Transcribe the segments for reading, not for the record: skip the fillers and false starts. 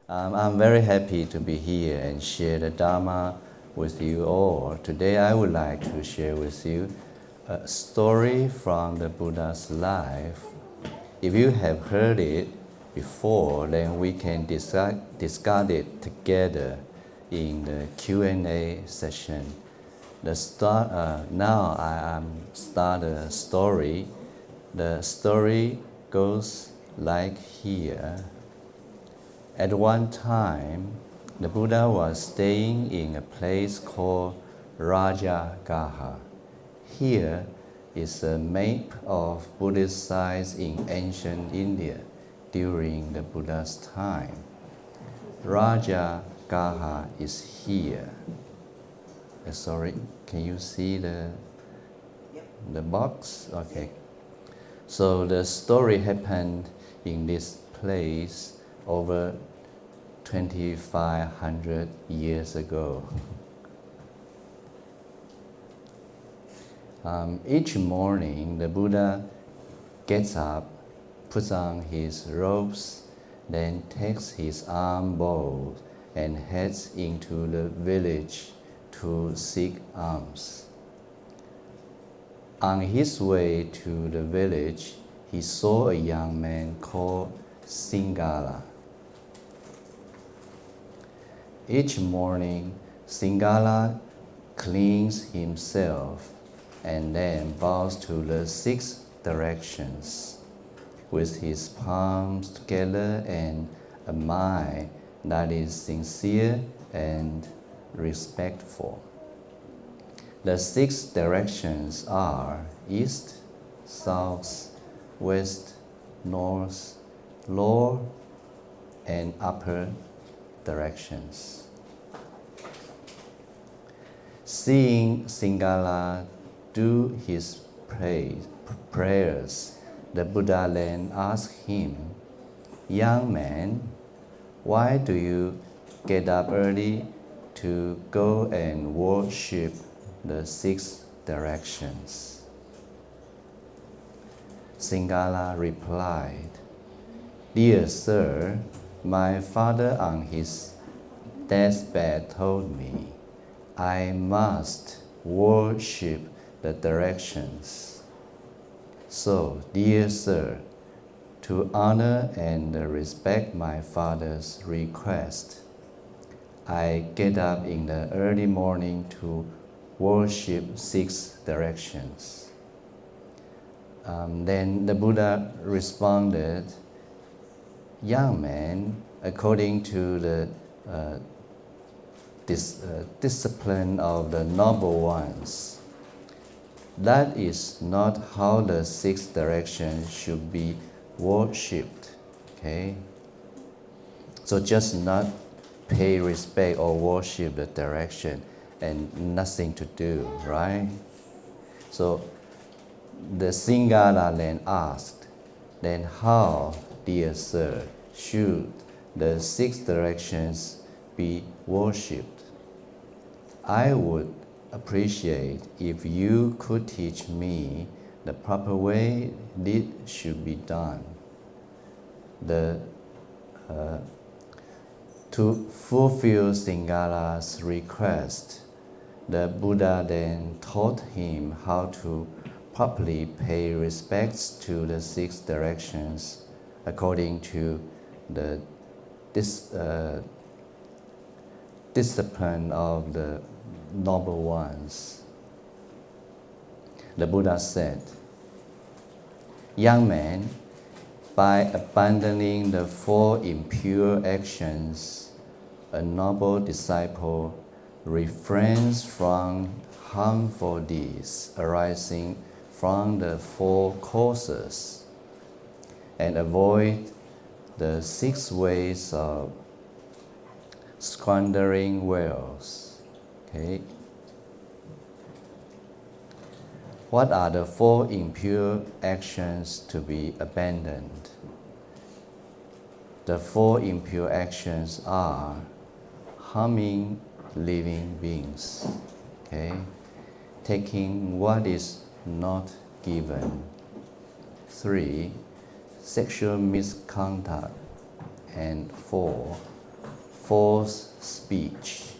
I'm very happy to be here and share the Dharma with you all. Today I would like to share with you a story from the Buddha's life. If you have heard it before, then we can discuss it together in the Q&A session. Now I am start a story. The story goes like here. At one time, the Buddha was staying in a place called Rajagaha. Here is a map of Buddhist sites in ancient India during the Buddha's time. Rajagaha is here. Sorry, can you see the box? Okay. So the story happened in this place over 2,500 years ago. Each morning, the Buddha gets up, puts on his robes, then takes his alms bowl and heads into the village to seek alms. On his way to the village, he saw a young man called Singala. Each morning, Singala cleans himself and then bows to the 6 directions with his palms together and a mind that is sincere and respectful. The 6 directions are east, south, west, north, lower, and upper directions. Seeing Singala do his prayers, the Buddha then asked him, "Young man, why do you get up early to go and worship the 6 directions?" Singala replied, "Dear sir, my father on his deathbed told me I must worship the directions. So, dear sir, to honor and respect my father's request, I get up in the early morning to worship 6 directions." Then the Buddha responded, "Young man, according to the discipline of the noble ones, that is not how the 6 directions should be worshipped." Okay? So just not pay respect or worship the direction and nothing to do, right? So the Singala then asked, "Then how, dear sir, should the 6 directions be worshipped? I would appreciate if you could teach me the proper way it should be done." To fulfill Singala's request, the Buddha then taught him how to properly pay respects to the 6 directions according to the discipline of the noble ones. The Buddha said, "Young man, by abandoning the 4 impure actions, a noble disciple refrains from harmful deeds arising from the 4 causes and avoid the 6 ways of squandering wealth." Okay. What are the 4 impure actions to be abandoned? The 4 impure actions are harming living beings, okay? Taking what is not given. 3, sexual misconduct. And 4, false speech.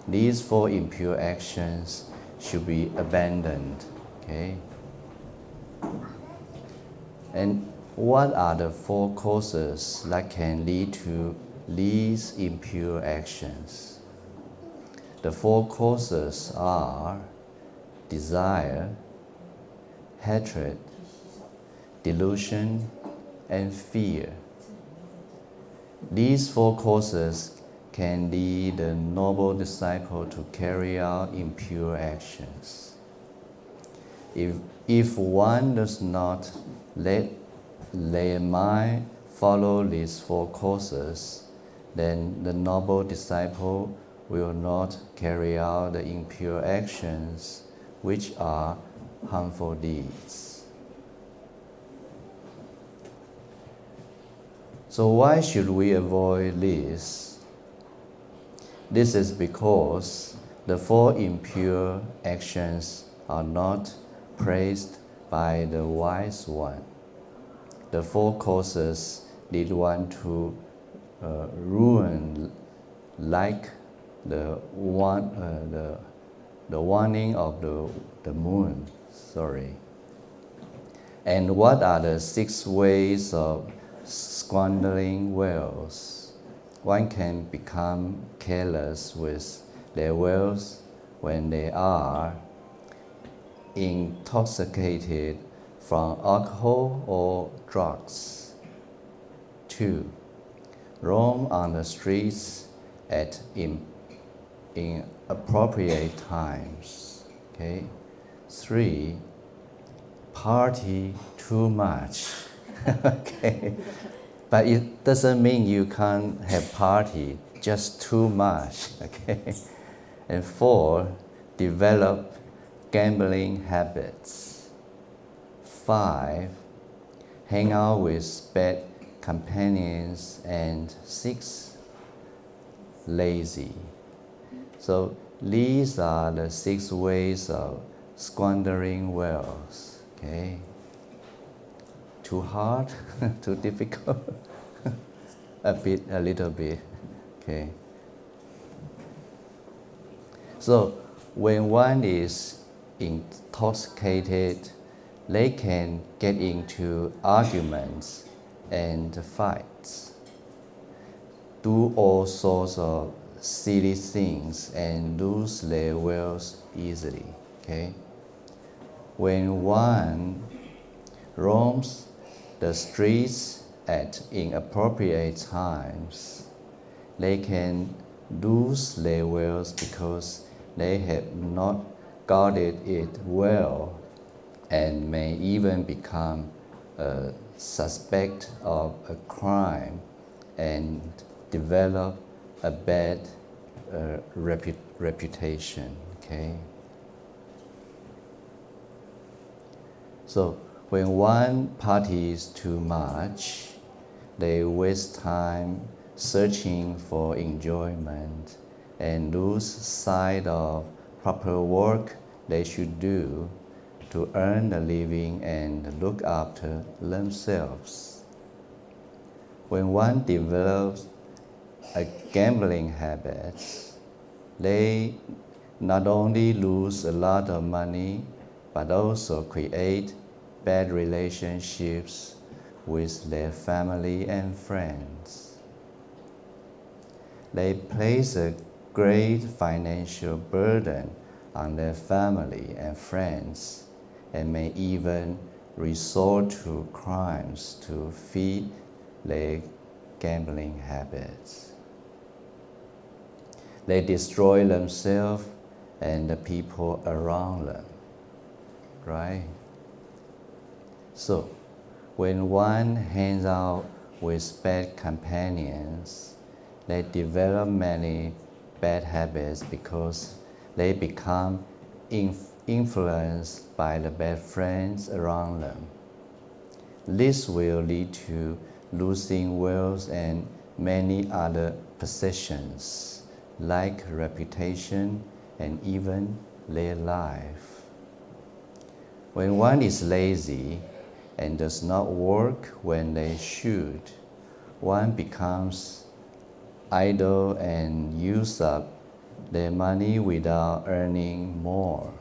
These 4 impure actions should be abandoned. Okay? And what are the 4 causes that can lead to these impure actions? The 4 causes are desire, hatred, delusion, and fear. These 4 causes can lead the noble disciple to carry out impure actions. If one does not let their mind follow these 4 causes, then the noble disciple will not carry out the impure actions, which are harmful deeds. So why should we avoid this? This is because the 4 impure actions are not praised by the wise one. The 4 causes lead one to ruin, like the waning of the moon. And what are the 6 ways of squandering wealth? One can become careless with their wealth when they are intoxicated from alcohol or drugs. 2. Roam on the streets at inappropriate times. Okay. 3. Party too much. Okay. But it doesn't mean you can't have party, just too much. Okay. And 4. Develop gambling habits. 5. Hang out with bad companions. And 6. Lazy. So these are the 6 ways of squandering wealth. Okay. Too hard? Too difficult? A little bit. Okay. So when one is intoxicated, they can get into arguments and fights, do all sorts of silly things, and lose their wealth easily. Okay? When one roams the streets at inappropriate times, they can lose their wealth because they have not guarded it well, and may even become a suspect of a crime and develop a bad reputation. Okay? So when one parties too much, they waste time searching for enjoyment and lose sight of proper work they should do to earn a living and look after themselves. When one develops a gambling habit, they not only lose a lot of money, but also create bad relationships with their family and friends. They place a great financial burden on their family and friends, and may even resort to crimes to feed their gambling habits. They destroy themselves and the people around them, right? So, when one hangs out with bad companions, they develop many bad habits because they become influenced by the bad friends around them. This will lead to losing wealth and many other possessions, like reputation and even their life. When one is lazy and does not work when they should, one becomes idle and use up their money without earning more.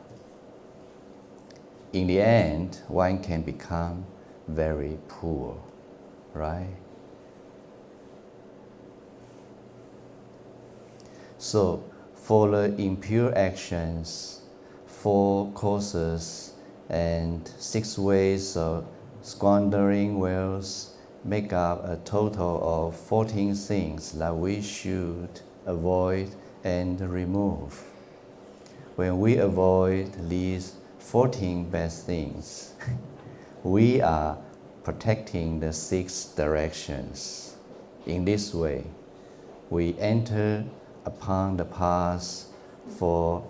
In the end, one can become very poor, right? So, for the impure actions, 4 causes and 6 ways of squandering wealth make up a total of 14 things that we should avoid and remove. When we avoid these 14 bad things, we are protecting the 6 directions. In this way, we enter upon the path for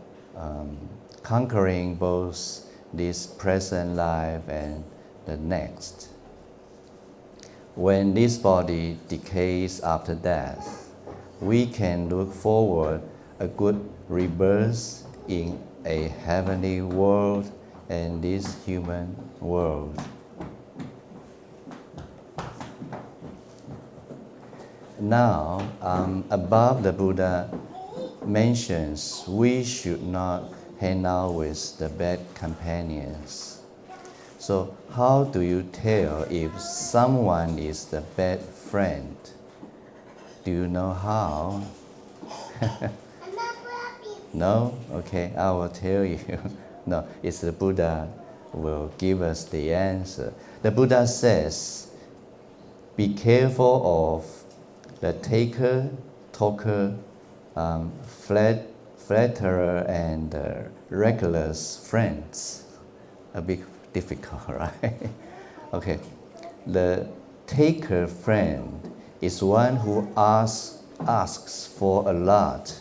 conquering both this present life and the next. When this body decays after death, we can look forward a good rebirth in a heavenly world and this human world. Now, above the Buddha mentions we should not hang out with the bad companions. So how do you tell if someone is the bad friend? Do you know how? No? Okay, I will tell you. No, it's the Buddha will give us the answer. The Buddha says, be careful of the taker, talker, flatterer, and reckless friends. A bit difficult, right? Okay, the taker friend is one who asks for a lot,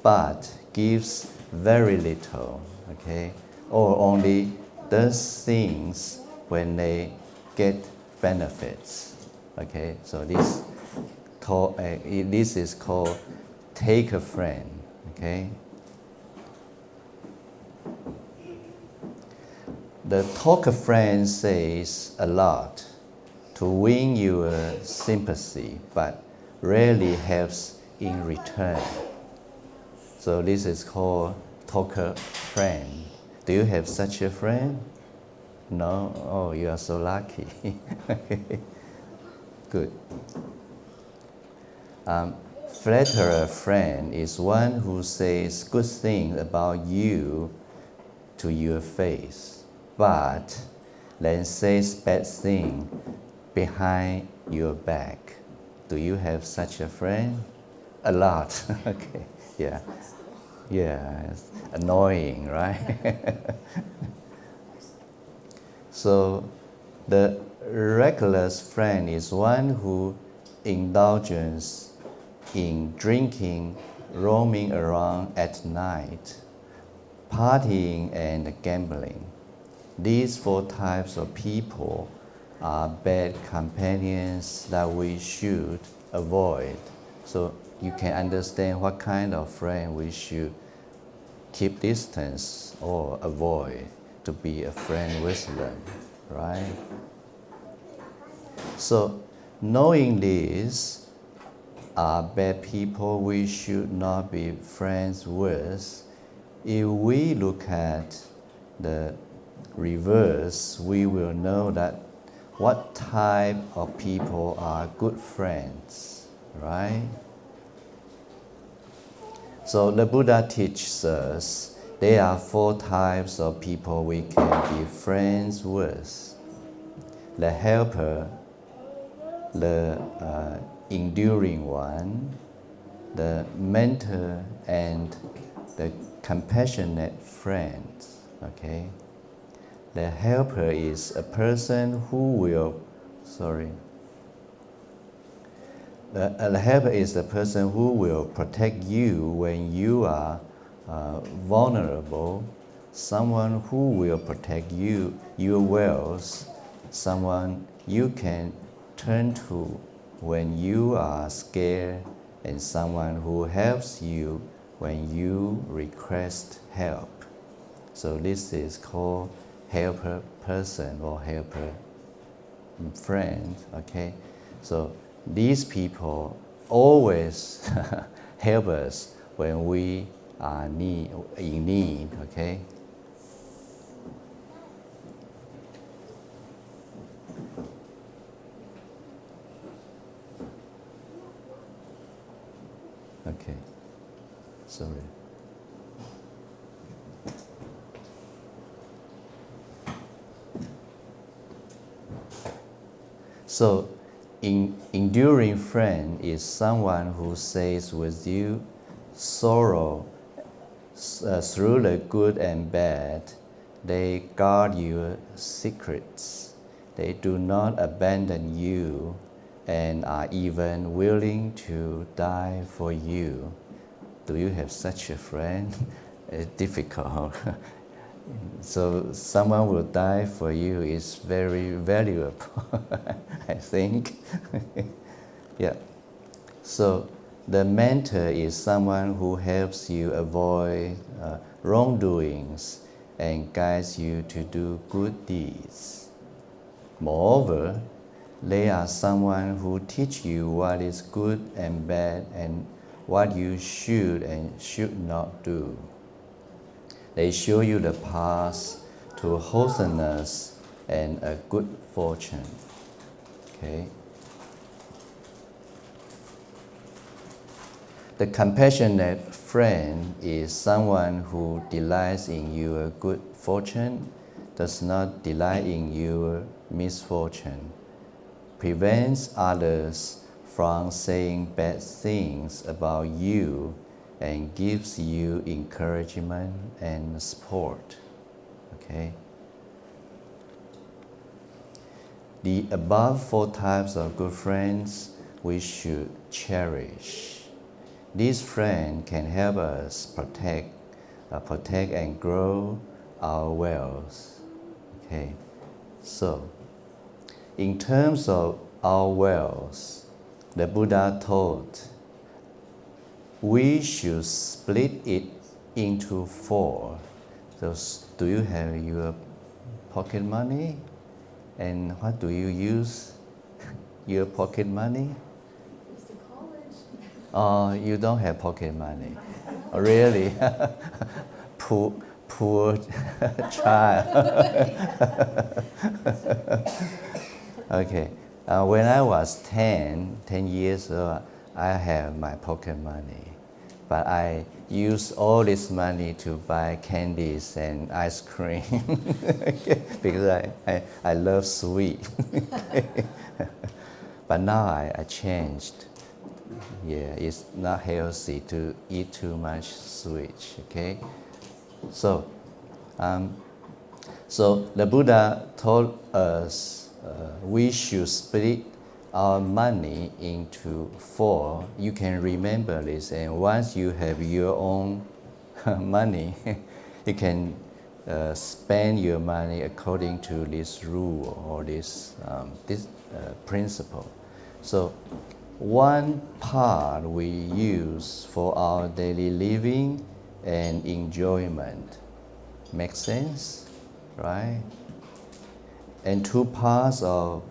but gives very little, okay? Or only does things when they get benefits, okay? So this is called taker friend, okay? The talker friend says a lot to win your sympathy, but rarely helps in return. So this is called talker friend. Do you have such a friend? No? Oh, you are so lucky. Good. Flatterer friend is one who says good things about you to your face, but then says bad things behind your back. Do you have such a friend? A lot. Okay. Yeah. Yeah. It's annoying, right? So the reckless friend is one who indulges in drinking, roaming around at night, partying and gambling. These 4 types of people are bad companions that we should avoid. So you can understand what kind of friend we should keep distance or avoid to be a friend with them, right? So knowing these are bad people we should not be friends with, if we look at the reverse, we will know that what type of people are good friends, right? So the Buddha teaches us there are 4 types of people we can be friends with. The helper, the enduring one, the mentor, and the compassionate friend, okay? The helper is a person who will, the helper is the person who will protect you when you are vulnerable, someone who will protect you, your wealth, someone you can turn to when you are scared, and someone who helps you when you request help. So this is called helper person or helper friend, okay? So these people always help us when we are in need, okay? Okay, sorry. So, enduring friend is someone who stays with you sorrow through the good and bad. They guard your secrets. They do not abandon you and are even willing to die for you. Do you have such a friend? It's difficult. So someone will die for you is very valuable, I think. Yeah. So the mentor is someone who helps you avoid wrongdoings and guides you to do good deeds. Moreover, they are someone who teach you what is good and bad and what you should and should not do. They show you the path to wholesomeness and a good fortune. Okay. The compassionate friend is someone who delights in your good fortune, does not delight in your misfortune, prevents others from saying bad things about you, and gives you encouragement and support. Okay. The above 4 types of good friends we should cherish. These friends can help us protect and grow our wealth. Okay. So, in terms of our wealth, the Buddha taught we should split it into 4. So, do you have your pocket money? And what do you use your pocket money? It's to college. Oh, you don't have pocket money. Oh, really? poor child. Okay. When I was 10 years old, I have my pocket money. But I use all this money to buy candies and ice cream because I love sweet. But now I changed. Yeah, it's not healthy to eat too much sweet. Okay, so the Buddha told us we should split our money into 4. You can remember this, and once you have your own money, you can spend your money according to this rule or this principle. So, one part we use for our daily living and enjoyment. Makes sense, right? And 2 parts of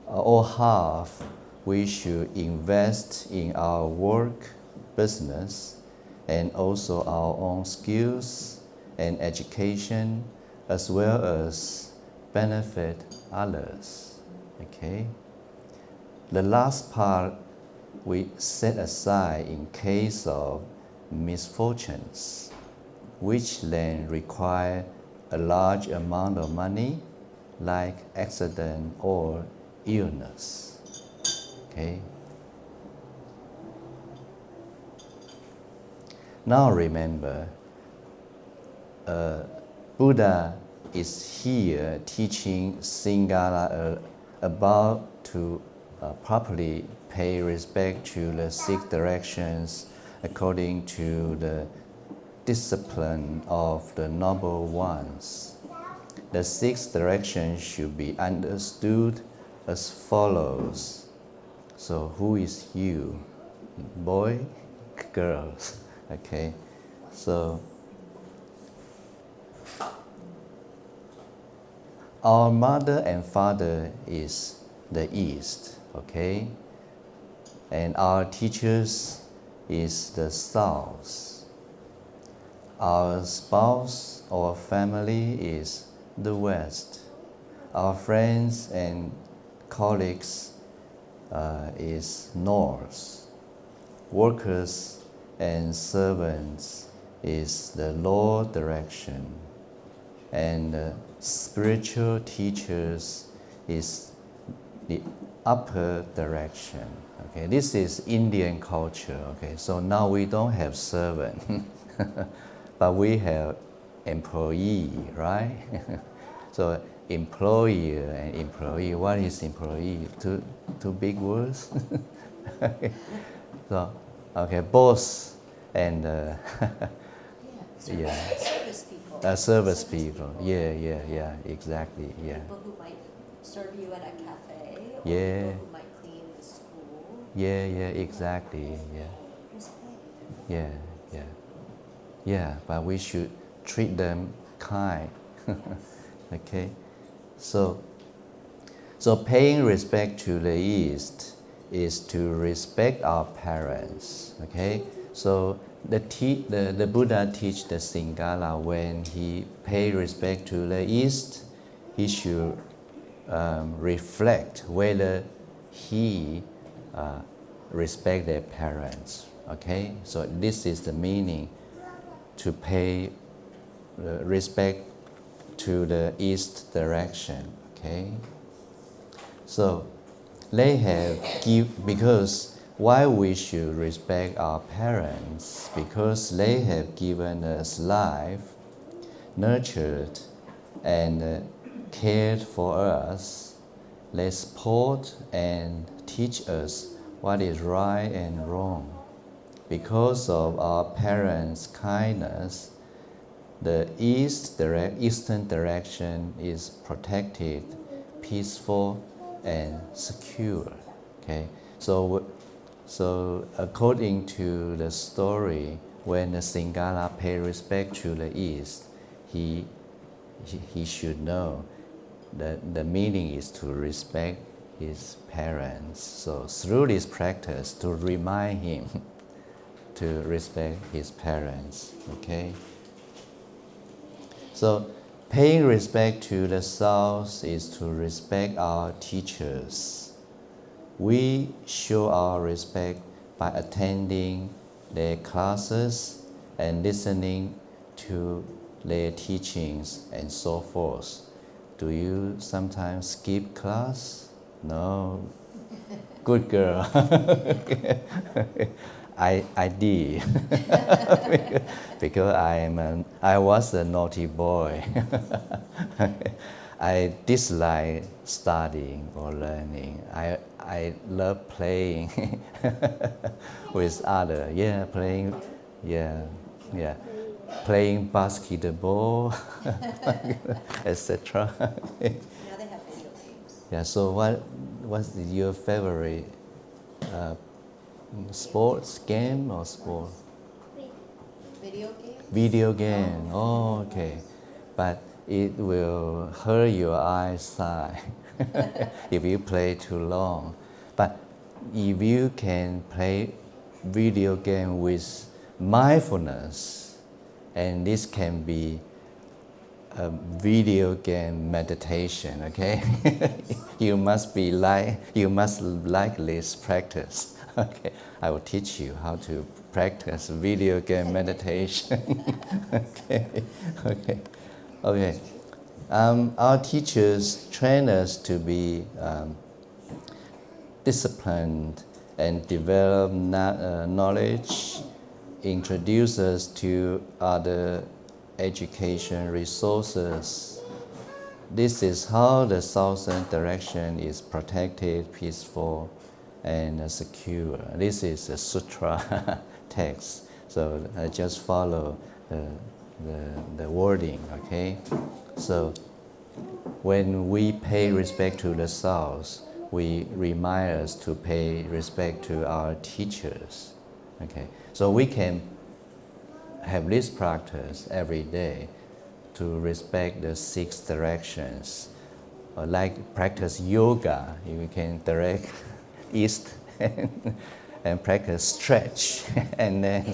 or half we should invest in our work, business, and also our own skills and education, as well as benefit others. Okay? The last part we set aside in case of misfortunes, which then require a large amount of money, like accident or illness. Okay. Now remember, Buddha is here teaching Singala about to properly pay respect to the 6 directions according to the discipline of the noble ones. The 6 directions should be understood as follows. So, who is you? Boy, girls. Okay. So, our mother and father is the East. Okay. and our teachers is the south. Our spouse or family is the west. Our friends and colleagues is north. Workers and servants is the lower direction. And spiritual teachers is the upper direction. Okay, this is Indian culture. Okay, so now we don't have servant, but we have employee, right? So employer and employee. What is employee? Two big words. So, okay, boss and yeah. Service people. Service people. Yeah, exactly. Yeah. People who might serve you at a cafe, or Yeah. people who might clean the school. Yeah, exactly. Yeah. Respect. Yeah, but we should treat them kind. Okay, so paying respect to the East is to respect our parents. Okay, so the Buddha teach the Singala when he pay respect to the East, he should reflect whether he respect their parents. Okay, so this is the meaning to pay respect to the east direction. Okay, so they have because why we should respect our parents, because they have given us life, nurtured and cared for us. They support and teach us what is right and wrong. Because of our parents' kindness, the eastern direction is protected, peaceful, and secure. Okay, so according to the story, when the Singala pay respect to the east, he should know that the meaning is to respect his parents. So through this practice, to remind him to respect his parents. Okay. So paying respect to the south is to respect our teachers. We show our respect by attending their classes and listening to their teachings and so forth. Do you sometimes skip class? No. Good girl. I did. Because I was a naughty boy. I dislike studying or learning. I love playing with others. Yeah, playing. Yeah. Playing basketball, etc. Now they have video games. Yeah. So what's your favorite sports game or sport? Video games? Video game. Oh, okay. But it will hurt your eyesight if you play too long. But if you can play video game with mindfulness, and this can be a video game meditation, okay? you must like this practice. Okay, I will teach you how to practice video game meditation. Okay. Our teachers train us to be disciplined and develop knowledge, introduce us to other education resources. This is how the southern direction is protected, peaceful, and secure. This is a sutra text, so I just follow the wording, okay? So when we pay respect to the south, we remind us to pay respect to our teachers, okay? So we can have this practice every day to respect the 6 directions. Like practice yoga, you can direct east and practice stretch, and then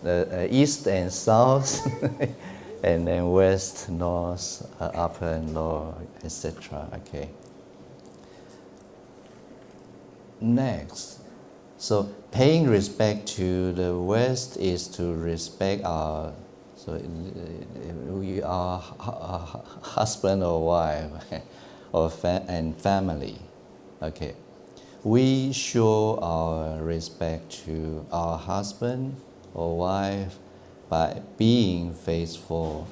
the east and south, and then west, north, upper and lower, etc. Okay. Next, so paying respect to the West is to respect our, so we are husband or wife or and family. Okay, we show our respect to our husband or wife by being faithful,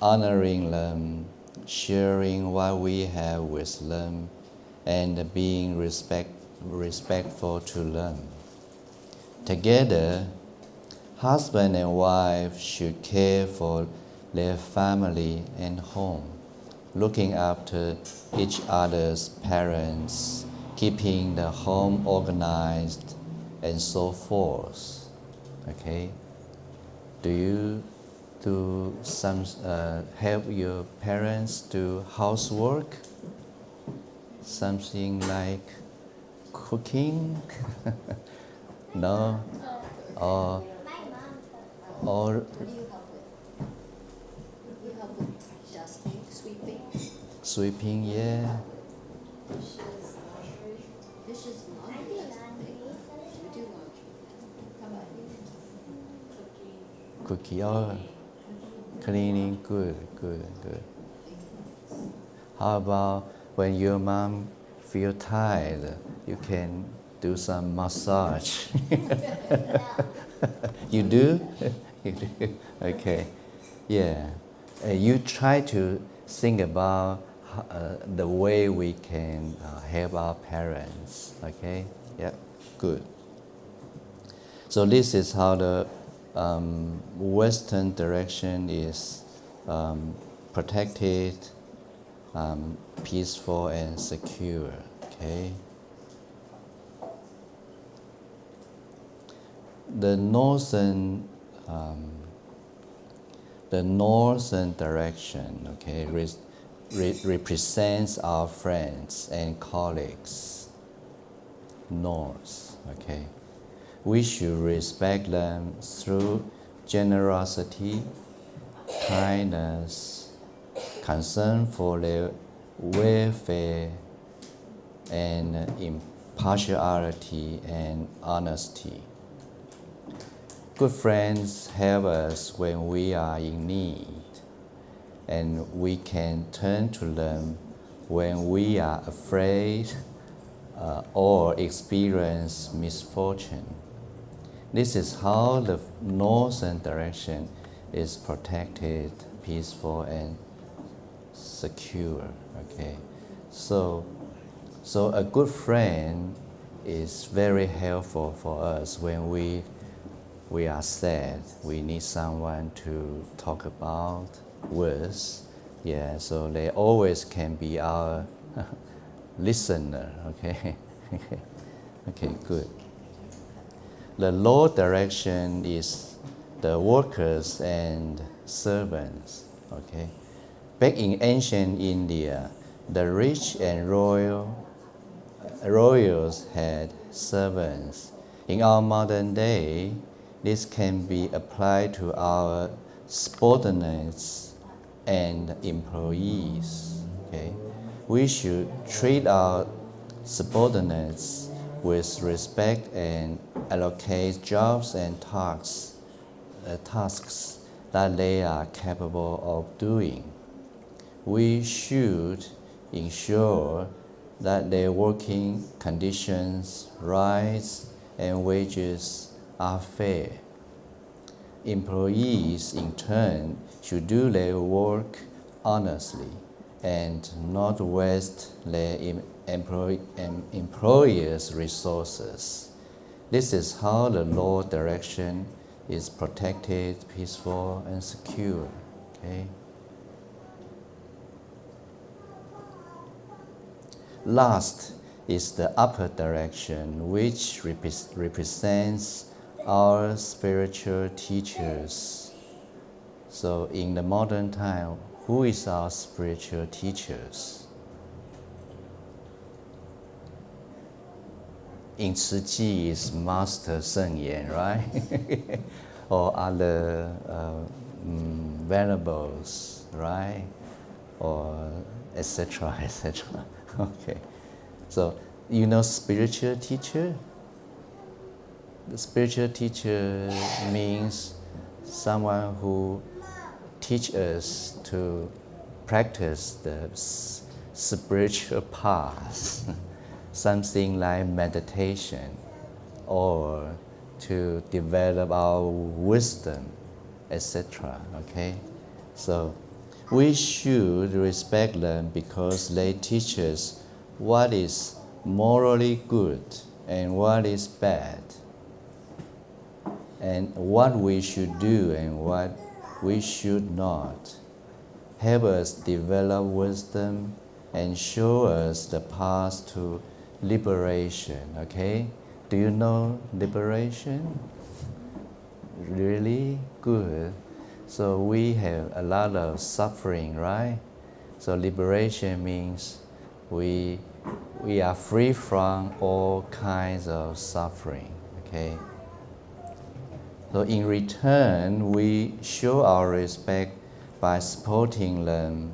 honoring them, sharing what we have with them, and being respectful to them. Together, husband and wife should care for their family and home, looking after each other's parents, keeping the home organized, and so forth. Okay? Do you do some help your parents do housework? Something like cooking? No? Or What do you help with? You help with dusting, sweeping? sweeping, yeah. Dishes, laundry. Dishes, laundry, that's big. We do laundry. How about you? Cooking, oh, cleaning, good. How about when your mom feel tired, you can do some massage. You do? You do? Okay. Yeah. You try to think about the way we can help our parents. Okay? Yeah. Good. So this is how the Western direction is protected, peaceful and secure. Okay. The northern direction, okay, represents our friends and colleagues. North, okay. We should respect them through generosity, kindness, concern for their welfare, and impartiality and honesty. Good friends help us when we are in need, and we can turn to them when we are afraid or experience misfortune. This is how the northern direction is protected, peaceful, and secure. Okay, so a good friend is very helpful for us when we are sad. We need someone to talk about with. Yeah, so they always can be our listener. Okay, okay, good. The low direction is the workers and servants. Okay, back in ancient India, the rich and royals had servants. In our modern day, this can be applied to our subordinates and employees. Okay, we should treat our subordinates with respect and allocate jobs and tasks that they are capable of doing. We should ensure that their working conditions, rights, and wages are fair. Employees, in turn, should do their work honestly and not waste their employers' resources. This is how the law direction is protected, peaceful, and secure. Okay. Last is the upper direction, which represents our spiritual teachers. So in the modern time, who is our spiritual teachers? in Tzu Chi is Master Sheng Yan, right? Or other venerables, right? Or etc. etc. Okay. So you know spiritual teacher? The spiritual teacher means someone who teach us to practice the spiritual path, something like meditation, or to develop our wisdom, etc. Okay, so we should respect them because they teach us what is morally good and what is bad, and what we should do and what we should not. Help us develop wisdom and show us the path to liberation, okay? Do you know liberation? Really? Good. So we have a lot of suffering, right? So liberation means we are free from all kinds of suffering, okay? So in return, we show our respect by supporting them,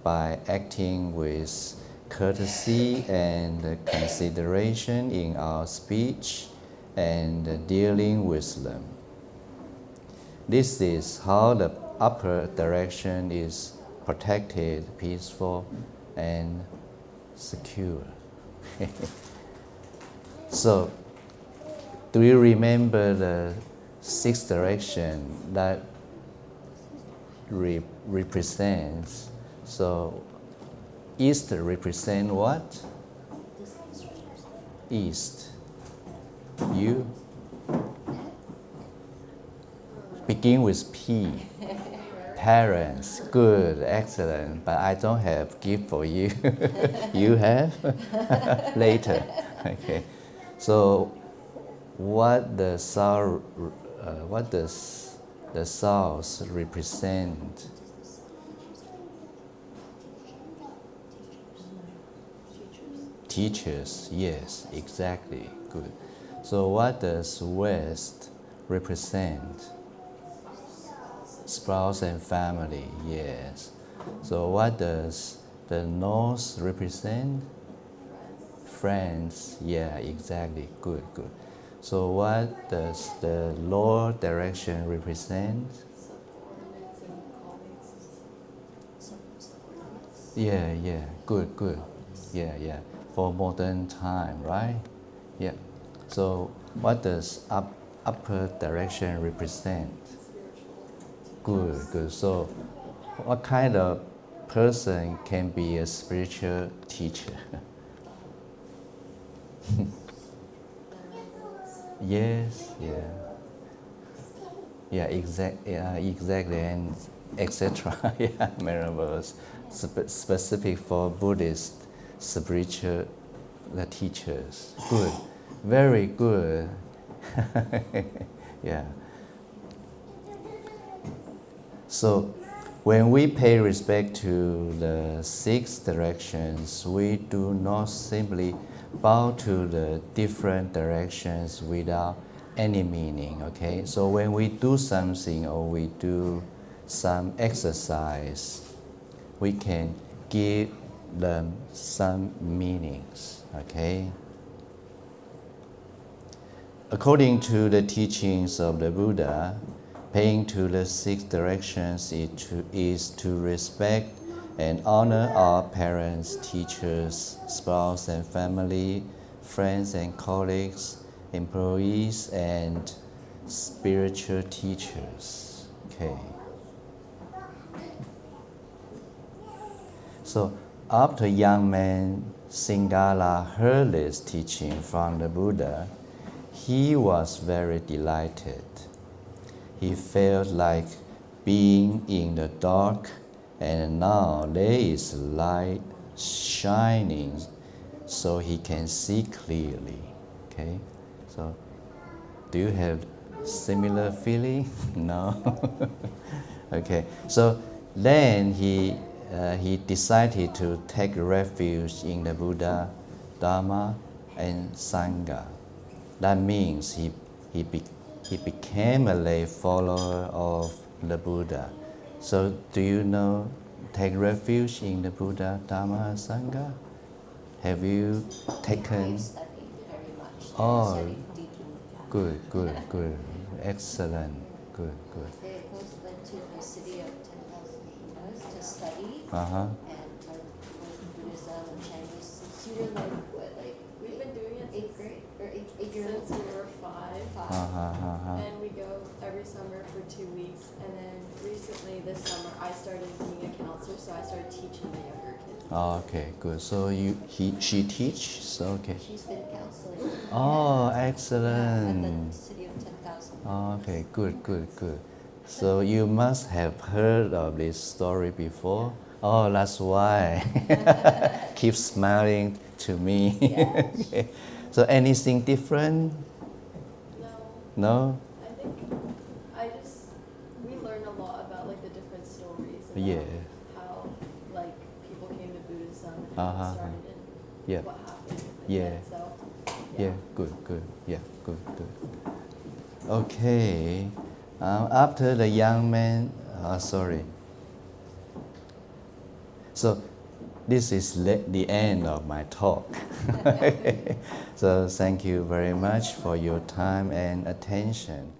by acting with courtesy and consideration in our speech and dealing with them. This is how the upper direction is protected, peaceful, and secure. So, do you remember the sixth direction that represents? So, east represent what? East. You? Begin with P. Parents. Good, excellent. But I don't have gift for you. You have? Later. Okay. So, what the soul, what does the souls represent? Teachers. Yes, exactly. Good. So, what does West represent? Spouse and family, yes. So what does the North represent? Friends, yeah, exactly, good, good. So what does the lower direction represent? Subordinates and colleagues. Yeah, yeah, good, good. Yeah, yeah, for modern time, right? Yeah. So what does upper direction represent? Good, good. So, what kind of person can be a spiritual teacher? Yes, yeah, yeah, exactly, and etc. Yeah, miracles, specific for Buddhist spiritual teachers. Good, very good. Yeah. So, when we pay respect to the six directions, we do not simply bow to the different directions without any meaning, okay? So when we do something or we do some exercise, we can give them some meanings, okay? According to the teachings of the Buddha, paying to the six directions is to respect and honor our parents, teachers, spouse and family, friends and colleagues, employees and spiritual teachers. Okay. So after young man Singala heard this teaching from the Buddha, he was very delighted. He felt like being in the dark, and now there is light shining so he can see clearly. Okay? So, do you have similar feeling? No? Okay. So then he decided to take refuge in the Buddha, Dharma, and Sangha. That means he became a lay follower of the Buddha. So do you know, take refuge in the Buddha, Dharma, and Sangha? Have you taken? I've studied very much. Oh, Studied deeply. good. Excellent. Good. They both went to the city of 10,000 Buddhas to study Uh-huh. and learn Buddhism and Chinese. So you're like, what, like We've been doing it eighth grade? Or eight years since old? we were 5. Uh-huh. And we go every summer for 2 weeks. And then recently this summer I started being a counselor, so I started teaching the younger kids. Okay, good. So she teaches? Okay. She's been counseling. Oh, At excellent. the city of 10,000. Okay, good. So you must have heard of this story before. Oh, that's why. Keep smiling to me. Yeah. Okay. So anything different? No? I think we learn a lot about like the different stories about Yeah. how like people came to Buddhism and Uh-huh. how it started and Yeah. what happened. Yeah. So, Yeah, good. Yeah, good. Okay. After the young man, sorry. So this is the end of my talk. So thank you very much for your time and attention.